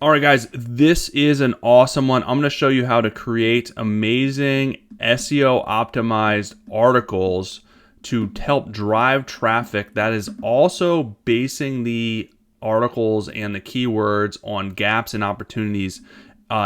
All right, guys, this is an awesome one. I'm going to show you how to create amazing SEO optimized articles to help drive traffic that is also basing the articles and the keywords on gaps and opportunities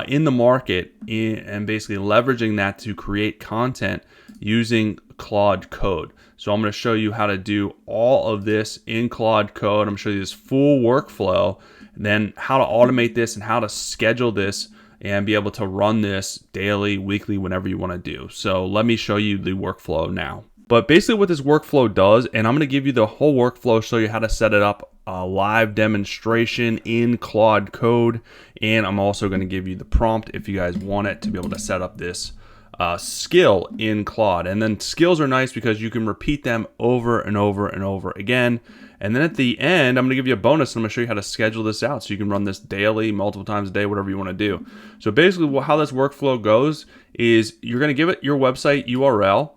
in the market, and basically leveraging that to create content using Claude Code. So I'm going to show you how to do all of this in Claude Code. I'm going to show you this full workflow, and then how to automate this and how to schedule this and be able to run this daily, weekly, whenever you want to do. So let me show you the workflow now. But basically what this workflow does, and I'm going to give you the whole workflow, show you how to set it up, a live demonstration in Claude Code, and I'm also going to give you the prompt if you guys want it to be able to set up this skill in Claude. And then skills are nice because you can repeat them over and over and over again. And then at the end, I'm going to give you a bonus. I'm going to show you how to schedule this out so you can run this daily, multiple times a day, whatever you want to do. So basically how this workflow goes is you're going to give it your website URL.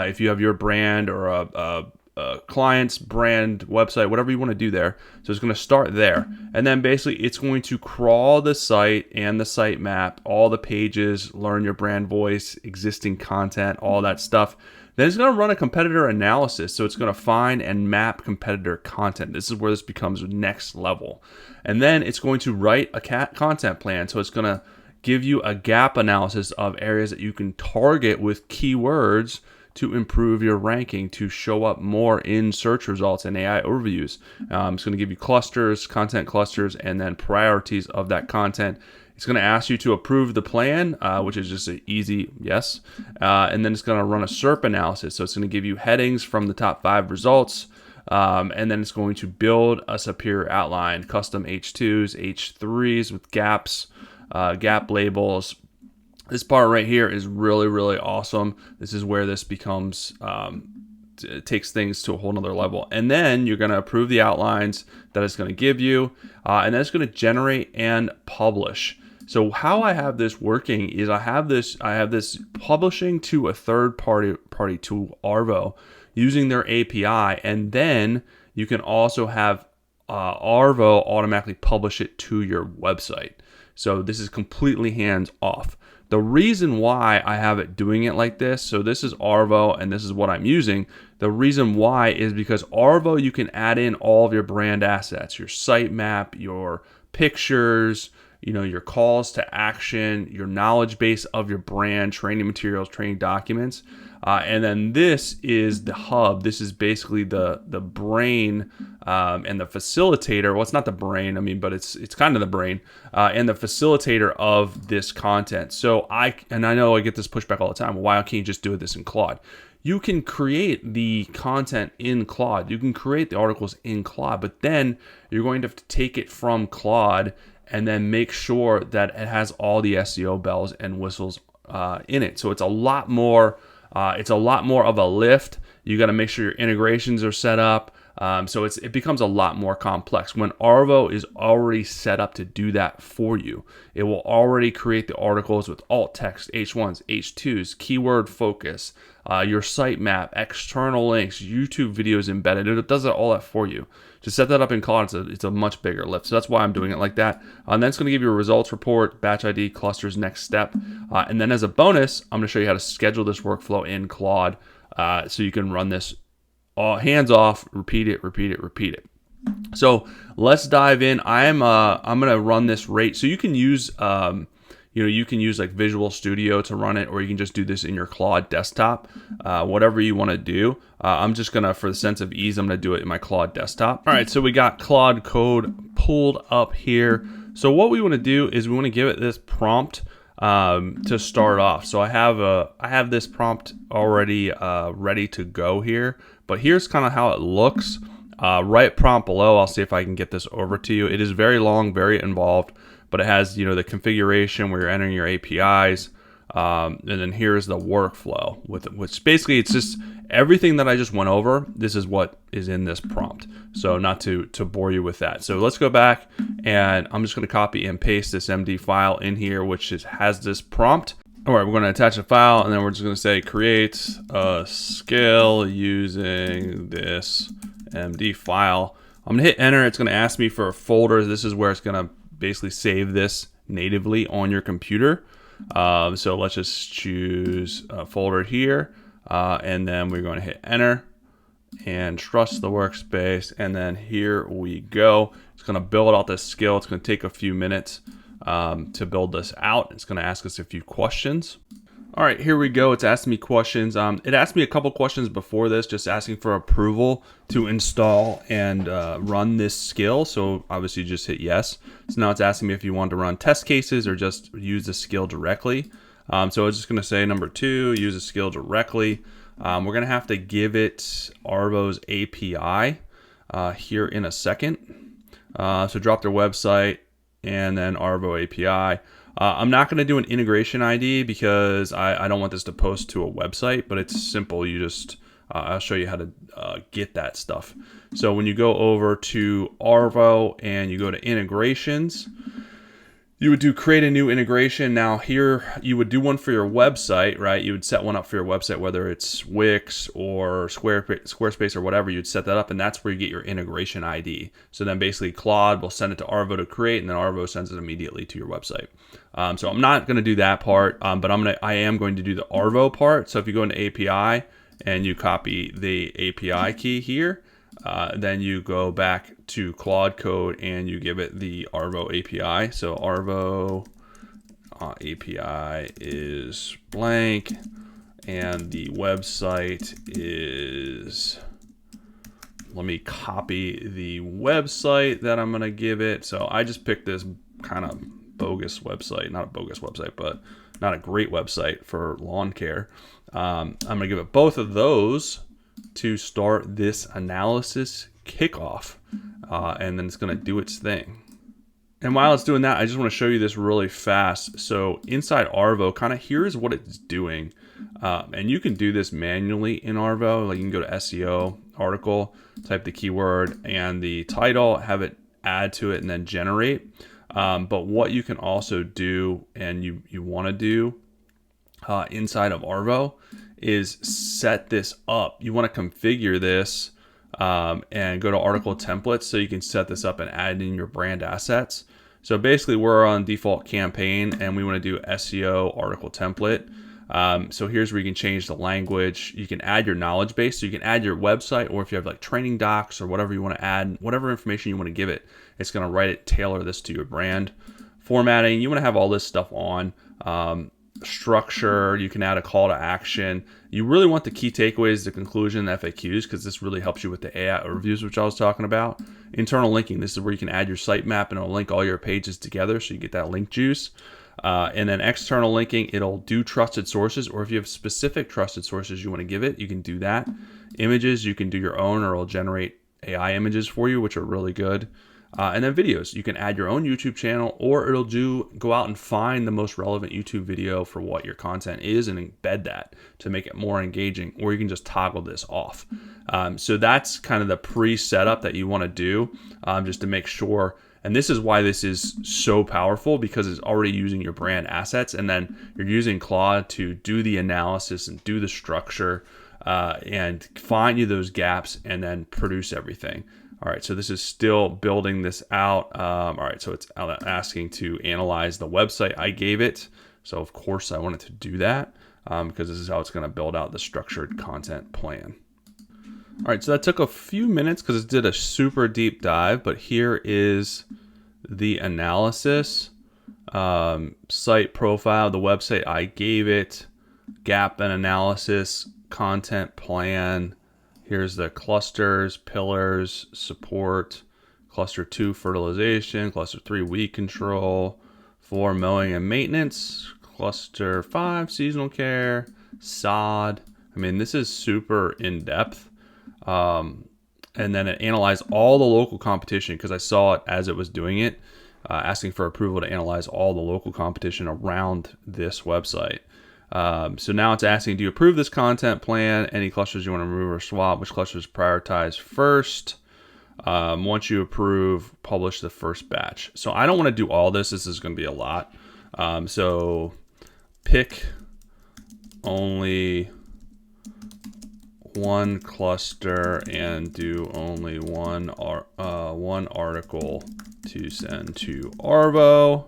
If you have your brand or a client's brand website, whatever you want to do there. So it's going to start there. And then basically it's going to crawl the site and the site map, all the pages, learn your brand voice, existing content, all that stuff. Then it's going to run a competitor analysis. So it's going to find and map competitor content. This is where this becomes next level. And then it's going to write a content plan. So it's going to give you a gap analysis of areas that you can target with keywords to improve your ranking, to show up more in search results and AI overviews. It's going to give you clusters, content clusters, and then priorities of that content. It's going to ask you to approve the plan, which is just an easy yes. And then it's going to run a SERP analysis. So it's going to give you headings from the top 5 results. And then it's going to build a superior outline, custom H2s, H3s with gaps, gap labels. This part right here is really, really awesome. This is where this becomes, it takes things to a whole nother level. And then you're going to approve the outlines that it's going to give you, and then it's going to generate and publish. So how I have this working is I have this publishing to a third party to Arvow using their API, and then you can also have Arvow automatically publish it to your website. So this is completely hands off. The reason why I have it doing it like this, so this is Arvow and this is what I'm using. The reason why is because Arvow, you can add in all of your brand assets, your sitemap, your pictures, your calls to action, your knowledge base of your brand, training materials, training documents. And then this is the hub. This is basically the brain and the facilitator. Well, it's not the brain, but it's kind of the brain and the facilitator of this content. So I know I get this pushback all the time. Well, why can't you just do this in Claude? You can create the content in Claude. You can create the articles in Claude, but then you're going to have to take it from Claude and then make sure that it has all the SEO bells and whistles in it. So it's a lot more. It's a lot more of a lift. You got to make sure your integrations are set up. So it becomes a lot more complex. When Arvow is already set up to do that for you, it will already create the articles with alt text, H1s, H2s, keyword focus, your sitemap, external links, YouTube videos embedded. It does all that for you. To set that up in Claude, it's a much bigger lift. So that's why I'm doing it like that. And then it's going to give you a results report, batch ID, clusters, next step. And then as a bonus, I'm going to show you how to schedule this workflow in Claude so you can run this hands off, repeat it. So let's dive in. I'm going to run this rate. So you can use you can use like Visual Studio to run it, or you can just do this in your Claude desktop, whatever you want to do. I'm just going to, for the sense of ease, I'm going to do it in my Claude desktop. All right, so we got Claude Code pulled up here. So what we want to do is we want to give it this prompt to start off. So I have this prompt already ready to go here, but here's kind of how it looks. Right prompt below, I'll see if I can get this over to you. It is very long, very involved, but it has the configuration where you're entering your APIs, and then here's the workflow which basically it's just everything that I just went over. This is what is in this prompt. So not to bore you with that. So let's go back, and I'm just going to copy and paste this MD file in here, which has this prompt. All right, we're going to attach a file, and then we're just going to say create a skill using this MD file. I'm going to hit enter. It's going to ask me for a folder. This is where it's going to basically save this natively on your computer. So let's just choose a folder here, and then we're going to hit enter and trust the workspace, and then here we go. It's going to build out this skill. It's going to take a few minutes to build this out. It's going to ask us a few questions. All right, here we go. It's asking me questions. It asked me a couple questions before this, just asking for approval to install and run this skill. So obviously just hit yes. So now it's asking me if you want to run test cases or just use the skill directly. So I was just going to say number 2, use the skill directly. We're going to have to give it Arvow's API here in a second. So drop their website and then Arvow API. I'm not going to do an integration ID because I don't want this to post to a website, but it's simple. You just, I'll show you how to get that stuff. So when you go over to Arvow and you go to integrations, you would do create a new integration. Now here you would do one for your website, right? You would set one up for your website, whether it's Wix or Squarespace or whatever. You'd set that up, and that's where you get your integration ID. So then basically Claude will send it to Arvow to create, and then Arvow sends it immediately to your website. So I'm not going to do that part, but I am going to do the Arvow part. So if you go into API and you copy the API key here, then you go back to Claude Code and you give it the Arvow API. So Arvow API is blank, and the website is, let me copy the website that I'm going to give it. So I just picked this kind of bogus website, not a bogus website, but not a great website for lawn care. I'm going to give it both of those to start this analysis kickoff, and then it's going to do its thing. And while it's doing that, I just want to show you this really fast. So inside Arvow, kind of here's what it's doing, and you can do this manually in Arvow. Like you can go to SEO article, type the keyword and the title, have it add to it, and then generate. But what you can also do, and you want to do inside of Arvow, is set this up. You want to configure this and go to article templates so you can set this up and add in your brand assets. So basically we're on default campaign and we want to do SEO article template. So here's where you can change the language. You can add your knowledge base. So you can add your website, or if you have like training docs or whatever you want to add, whatever information you want to give it, it's going to tailor this to your brand. Formatting, you want to have all this stuff on. Structure, you can add a call to action. You really want the key takeaways, the conclusion, the FAQs, because this really helps you with the AI overviews, which I was talking about. Internal linking, this is where you can add your sitemap and it'll link all your pages together so you get that link juice. And then external linking, it'll do trusted sources, or if you have specific trusted sources you want to give it, you can do that. Images, you can do your own, or it'll generate AI images for you, which are really good. And then videos, you can add your own YouTube channel, or it'll go out and find the most relevant YouTube video for what your content is and embed that to make it more engaging, or you can just toggle this off. So that's kind of the pre-setup that you want to do, just to make sure. And this is why this is so powerful, because it's already using your brand assets, and then you're using Claude to do the analysis and do the structure and find you those gaps and then produce everything. All right, so this is still building this out. All right, so it's asking to analyze the website I gave it. So of course I wanted to do that because this is how it's going to build out the structured content plan. All right, so that took a few minutes because it did a super deep dive, but here is the analysis. Site profile, the website I gave it, gap and analysis, content plan. Here's the clusters, pillars, support, cluster 2, fertilization, cluster 3, weed control, 4, mowing and maintenance, cluster 5, seasonal care, sod. I mean, this is super in depth. And then it analyzed all the local competition, because I saw it as it was doing it, asking for approval to analyze all the local competition around this website. So now it's asking, do you approve this content plan? Any clusters you want to remove or swap? Which clusters prioritize first? Once you approve, publish the first batch. So I don't want to do all this. This is going to be a lot. So pick only one cluster and do only one article to send to Arvow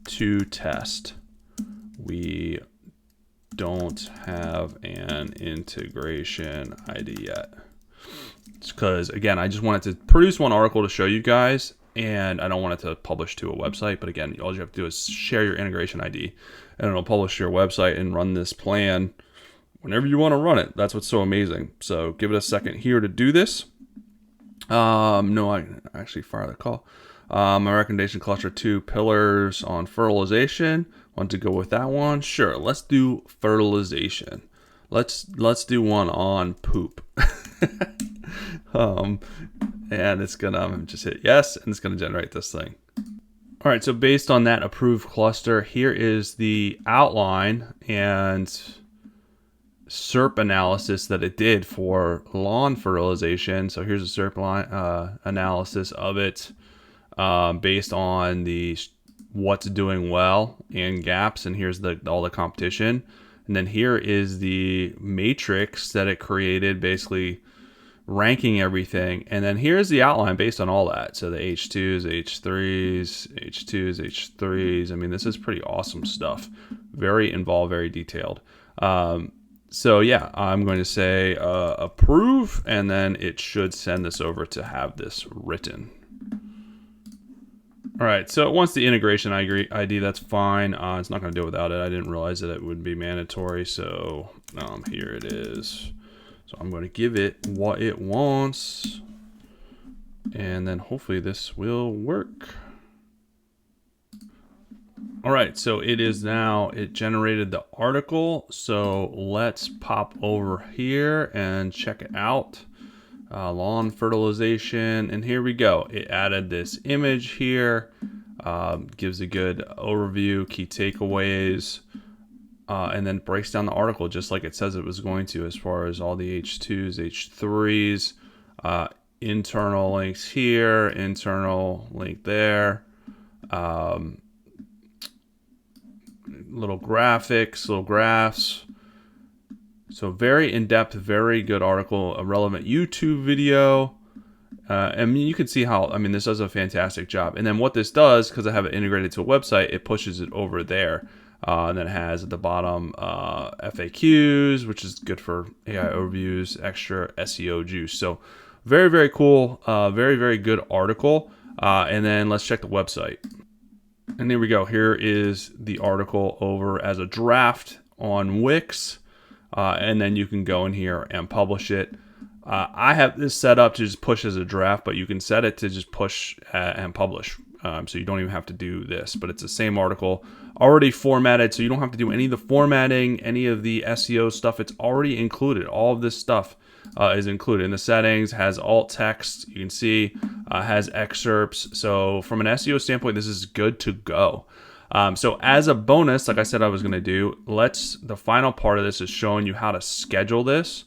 to test. We don't have an integration ID yet. It's because, again, I just wanted to produce one article to show you guys, and I don't want it to publish to a website. But again, all you have to do is share your integration ID, and it'll publish to your website and run this plan whenever you want to run it. That's what's so amazing. So give it a second here to do this. No, I actually fire the call. My recommendation, cluster 2 pillars on fertilization. Want to go with that one? Sure. Let's do fertilization. Let's do one on poop. And it's gonna just hit yes, and it's gonna generate this thing. All right. So based on that approved cluster, here is the outline and SERP analysis that it did for lawn fertilization. So here's a SERP analysis of it based on the what's doing well and gaps, and here's all the competition. And then here is the matrix that it created, basically ranking everything. And then here's the outline based on all that. So the H2s, H3s, H2s, H3s. I mean, this is pretty awesome stuff. Very involved, very detailed. So yeah, I'm going to say approve, and then it should send this over to have this written. All right, so it wants the integration ID. That's fine. It's not going to do it without it. I didn't realize that it would be mandatory. So here it is. So I'm going to give it what it wants, and then hopefully this will work. All right, so it generated the article. So let's pop over here and check it out. Lawn fertilization, and here we go. It added this image here, gives a good overview, key takeaways, and then breaks down the article just like it says it was going to, as far as all the H2s, H3s, internal links here, internal link there, little graphics, little graphs. So very in-depth, very good article, a relevant YouTube video. I mean, you can see how, I mean, this does a fantastic job. And then what this does, because I have it integrated to a website, it pushes it over there. And then it has at the bottom FAQs, which is good for AI overviews, extra SEO juice. So very, very cool. Very, very good article. And then let's check the website. And there we go. Here is the article over as a draft on Wix. And then you can go in here and publish it. I have this set up to just push as a draft, but you can set it to just push and publish. So you don't even have to do this, but it's the same article already formatted. So you don't have to do any of the formatting, any of the SEO stuff. It's already included. All of this stuff is included in the settings, has alt text. You can see has excerpts. So from an SEO standpoint, this is good to go. So as a bonus, like I said I was going to do, the final part of this is showing you how to schedule this.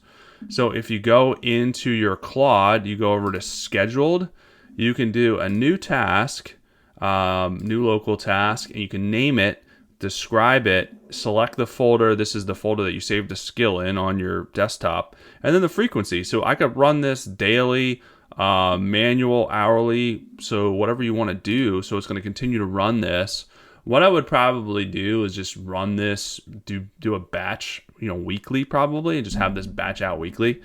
So if you go into your Claude, you go over to scheduled, you can do a new task, new local task, and you can name it, describe it, select the folder. This is the folder that you saved the skill in on your desktop, and then the frequency. So I could run this daily, manual, hourly, so whatever you want to do. So it's going to continue to run this. What I would probably do is just run this, do a batch, weekly probably, and just have this batch out weekly.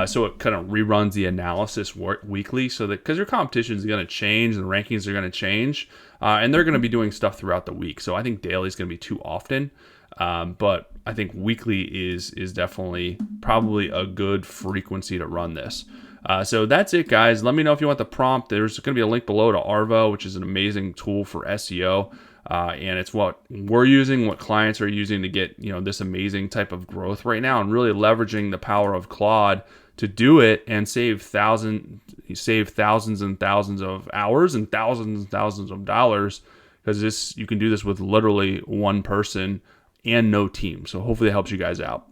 So it kind of reruns the analysis weekly, so that, because your competition is going to change, the rankings are going to change, and they're going to be doing stuff throughout the week. So I think daily is going to be too often, but I think weekly is definitely probably a good frequency to run this. So that's it, guys. Let me know if you want the prompt. There's going to be a link below to Arvow, which is an amazing tool for SEO. And it's what we're using, what clients are using to get, this amazing type of growth right now, and really leveraging the power of Claude to do it and save thousands and thousands of hours and thousands of dollars, because you can do this with literally one person and no team. So hopefully it helps you guys out.